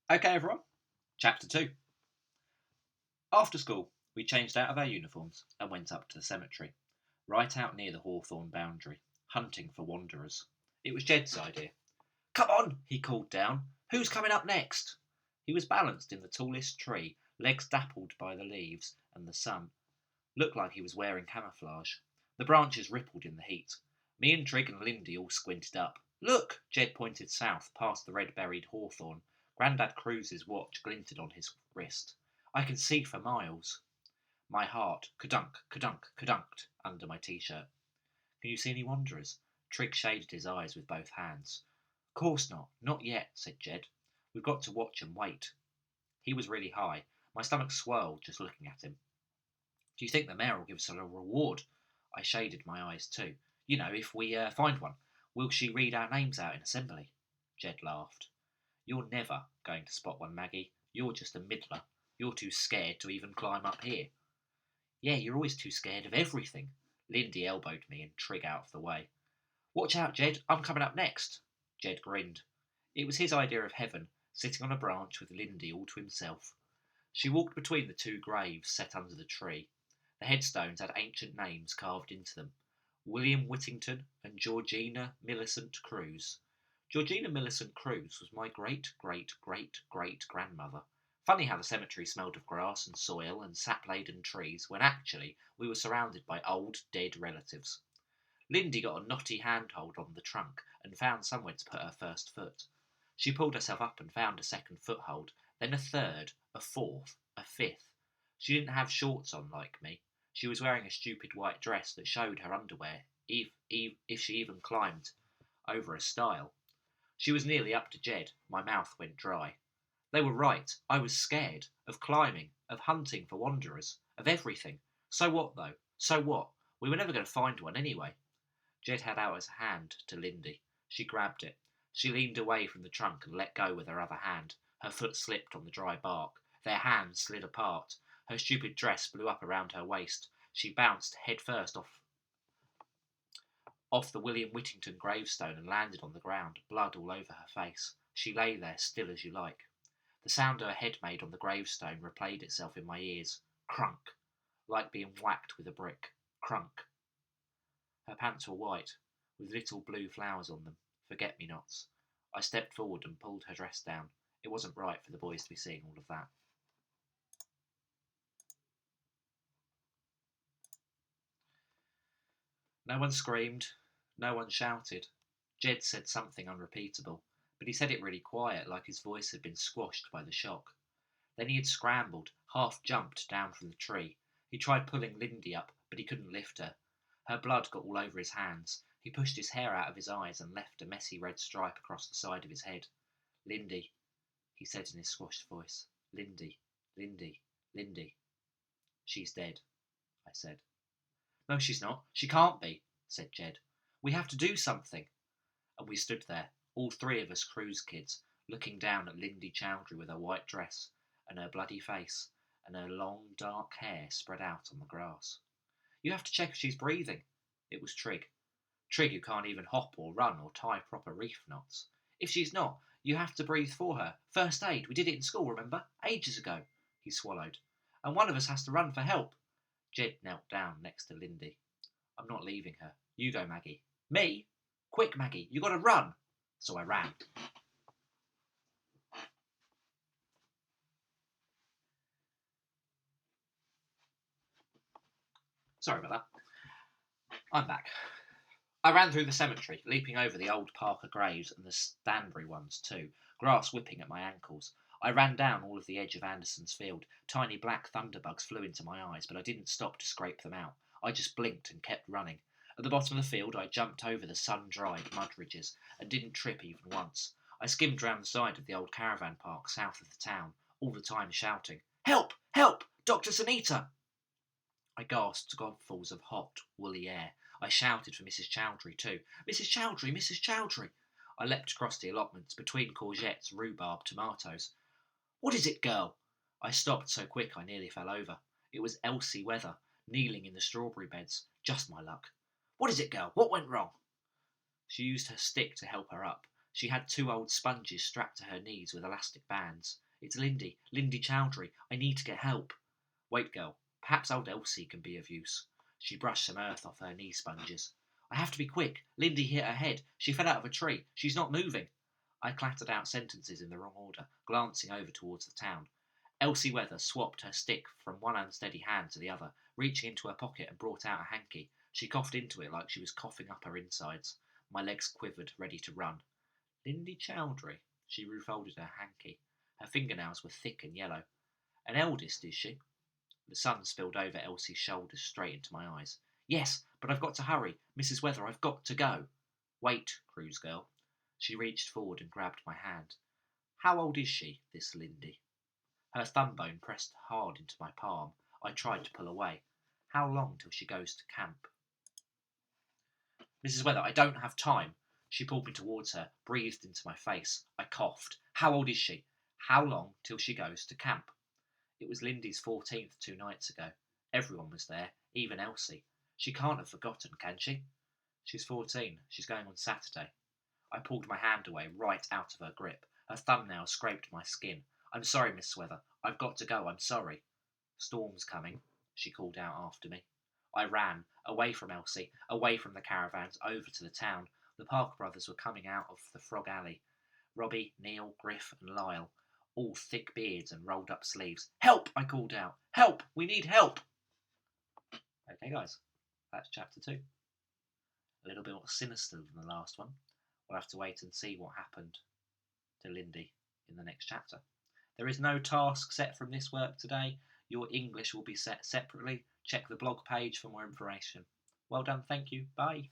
Okay, everyone. Chapter 2. After school, we changed out of our uniforms and went up to the cemetery, right out near the hawthorn boundary, hunting for wanderers. It was Jed's idea. Come on, he called down. Who's coming up next? He was balanced in the tallest tree, legs dappled by the leaves and the sun. Looked like he was wearing camouflage. The branches rippled in the heat. Me and Trig and Lindy all squinted up. Look! Jed pointed south, past the red-berried hawthorn. Grandad Cruise's watch glinted on his wrist. I can see for miles. My heart kadunk, kadunk, kadunked under my t-shirt. Can you see any wanderers? Trig shaded his eyes with both hands. Course not. Not yet, said Jed. We've got to watch and wait. He was really high. My stomach swirled just looking at him. Do you think the mayor will give us a reward? I shaded my eyes too. You know, if we find one. Will she read our names out in assembly? Jed laughed. You're never going to spot one, Maggie. You're just a middler. You're too scared to even climb up here. Yeah, you're always too scared of everything. Lindy elbowed me and Trig out of the way. Watch out, Jed. I'm coming up next. Jed grinned. It was his idea of heaven, sitting on a branch with Lindy all to himself. She walked between the two graves set under the tree. The headstones had ancient names carved into them. William Whittington and Georgina Millicent Cruz. Georgina Millicent Cruz was my great-great-great-great-grandmother. Funny how the cemetery smelled of grass and soil and sap-laden trees, when actually we were surrounded by old, dead relatives. Lindy got a knotty handhold on the trunk and found somewhere to put her first foot. She pulled herself up and found a second foothold, then a third, a fourth, a fifth. She didn't have shorts on like me. She was wearing a stupid white dress that showed her underwear, if she even climbed over a stile. She was nearly up to Jed. My mouth went dry. They were right. I was scared. Of climbing. Of hunting for wanderers. Of everything. So what, though? So what? We were never going to find one anyway. Jed had out his hand to Lindy. She grabbed it. She leaned away from the trunk and let go with her other hand. Her foot slipped on the dry bark. Their hands slid apart. Her stupid dress blew up around her waist. She bounced head first off the William Whittington gravestone and landed on the ground, blood all over her face. She lay there, still as you like. The sound her head made on the gravestone replayed itself in my ears. Crunk. Like being whacked with a brick. Crunk. Her pants were white, with little blue flowers on them. Forget-me-nots. I stepped forward and pulled her dress down. It wasn't right for the boys to be seeing all of that. No one screamed. No one shouted. Jed said something unrepeatable, but he said it really quiet, like his voice had been squashed by the shock. Then he had scrambled, half jumped down from the tree. He tried pulling Lindy up, but he couldn't lift her. Her blood got all over his hands. He pushed his hair out of his eyes and left a messy red stripe across the side of his head. Lindy, he said in his squashed voice. Lindy, Lindy, Lindy. She's dead, I said. No, she's not. She can't be, said Jed. We have to do something. And we stood there, all three of us cruise kids, looking down at Lindy Chowdhury with her white dress, and her bloody face, and her long, dark hair spread out on the grass. You have to check if she's breathing. It was Trig. Trig, who can't even hop or run or tie proper reef knots. If she's not, you have to breathe for her. First aid. We did it in school, remember? Ages ago. He swallowed. And one of us has to run for help. Jed knelt down next to Lindy. I'm not leaving her. You go, Maggie. Me? Quick, Maggie, you got to run. So I ran. Sorry about that. I'm back. I ran through the cemetery, leaping over the old Parker graves and the Stanbury ones too, grass whipping at my ankles. I ran down all of the edge of Anderson's field. Tiny black thunderbugs flew into my eyes, but I didn't stop to scrape them out. I just blinked and kept running. At the bottom of the field, I jumped over the sun-dried mud ridges and didn't trip even once. I skimmed round the side of the old caravan park south of the town, all the time shouting, Help! Help! Dr. Sunita! I gasped godfuls of hot, woolly air. I shouted for Mrs. Chowdhury too. Mrs. Chowdhury! Mrs. Chowdhury! I leapt across the allotments, between courgettes, rhubarb, tomatoes. What is it, girl? I stopped so quick I nearly fell over. It was Elsie Weather, kneeling in the strawberry beds. Just my luck. What is it, girl? What went wrong? She used her stick to help her up. She had 2 old sponges strapped to her knees with elastic bands. It's Lindy, Lindy Chowdhury. I need to get help. Wait, girl. Perhaps old Elsie can be of use. She brushed some earth off her knee sponges. I have to be quick. Lindy hit her head. She fell out of a tree. She's not moving. I clattered out sentences in the wrong order, glancing over towards the town. Elsie Weather swapped her stick from one unsteady hand to the other, reaching into her pocket and brought out a hanky. She coughed into it like she was coughing up her insides. My legs quivered, ready to run. Lindy Chowdhury. She refolded her hanky. Her fingernails were thick and yellow. An eldest, is she? The sun spilled over Elsie's shoulders straight into my eyes. Yes, but I've got to hurry. Mrs. Weather, I've got to go. Wait, Cruise girl. She reached forward and grabbed my hand. How old is she, this Lindy? Her thumb bone pressed hard into my palm. I tried to pull away. How long till she goes to camp? Mrs. Weather, I don't have time. She pulled me towards her, breathed into my face. I coughed. How old is she? How long till she goes to camp? It was Lindy's 14th 2 nights ago. Everyone was there, even Elsie. She can't have forgotten, can she? She's 14. She's going on Saturday. I pulled my hand away, right out of her grip. Her thumbnail scraped my skin. I'm sorry, Miss Weather. I've got to go. I'm sorry. Storm's coming, she called out after me. I ran, away from Elsie, away from the caravans, over to the town. The Parker brothers were coming out of the Frog Alley. Robbie, Neil, Griff and Lyle, all thick beards and rolled up sleeves. Help! I called out. Help! We need help! Okay, guys, that's chapter 2. A little bit more sinister than the last one. We'll have to wait and see what happened to Lindy in the next chapter. There is no task set from this work today. Your English will be set separately. Check the blog page for more information. Well done, thank you, bye.